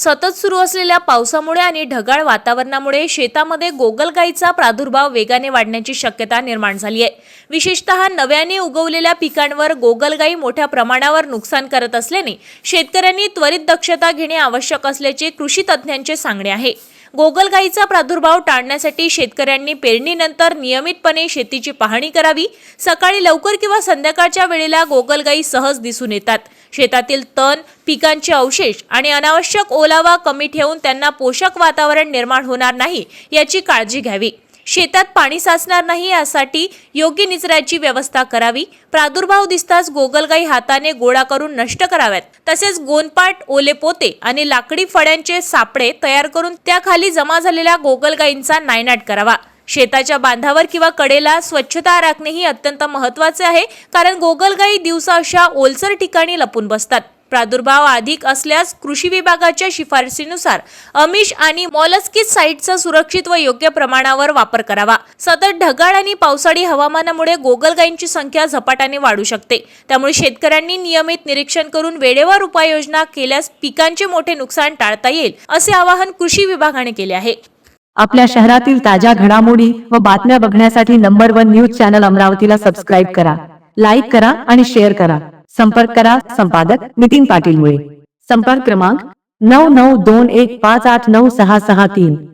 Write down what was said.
सतत सुरू असलेल्या पावसामुळे आणि ढगाळ वातावरणामुळे शेतामध्ये गोगलगायीचा प्रादुर्भाव वेगाने वाढण्याची शक्यता निर्माण झाली आहे। विशेषतः नव्याने उगवलेल्या पिकांवर गोगलगायी मोठ्या प्रमाणावर नुकसान करत असल्याने शेतकऱ्यांनी त्वरित दक्षता घेणे आवश्यक असल्याचे कृषी तज्ज्ञांचे सांगणे आहे। गोगलगायीचा प्रादुर्भाव टाळण्यासाठी शेतकऱ्यांनी पेरणीनंतर नियमितपणे शेतीची पाहणी करावी। सकाळी लवकर किंवा संध्याकाळच्या वेळेला गोगलगायी सहज दिसून येतात। शेतातील तण, पिकांचे अवशेष आणि अनावश्यक ओलावा कमी ठेवून त्यांना पोषक वातावरण निर्माण होणार नाही याची काळजी घ्यावी। शेतात पाणी साचणार नाही यासाठी योग्य निचऱ्याची व्यवस्था करावी। प्रादुर्भाव दिसताच गोगलगायी हाताने गोळा करून नष्ट कराव्यात। तसेच गोनपाट, ओले पोते आणि लाकडी फळ्यांचे सापळे तयार करून त्याखाली जमा झालेल्या गोगलगायींचा नायनाट करावा। शेताच्या बांधावर किंवा कडेला स्वच्छता राखणे ही अत्यंत महत्त्वाचे आहे, कारण गोगलगायी दिवसा अशा ओलसर ठिकाणी लपून बसतात। प्रादुर्भाव अधिक असल्यास कृषी विभागाच्या शिफारसीनुसार अमिष आणि मॉलस्किसाइडचा सुरक्षित व योग्य प्रमाणावर वापर करावा। सतत ढगाळ आणि पावसाळी हवामानामुळे गोगलगायींची संख्या झपाट्याने वाढू शकते। त्यामुळे शेतकऱ्यांनी नियमित निरीक्षण करून वेळेवर उपाययोजना केल्यास पिकांचे मोठे नुकसान टाळता येईल, असे आवाहन कृषी विभागाने केले आहे। आपल्या शहरातील ताज्या घडामोडी व बातम्या बघण्यासाठी नंबर 1 न्यूज चॅनल अमरावतीला सबस्क्राइब करा, लाईक करा आणि शेअर करा। संपर्क करा संपादक नितीन पाटील मुळे। संपर्क क्रमांक 9921589663।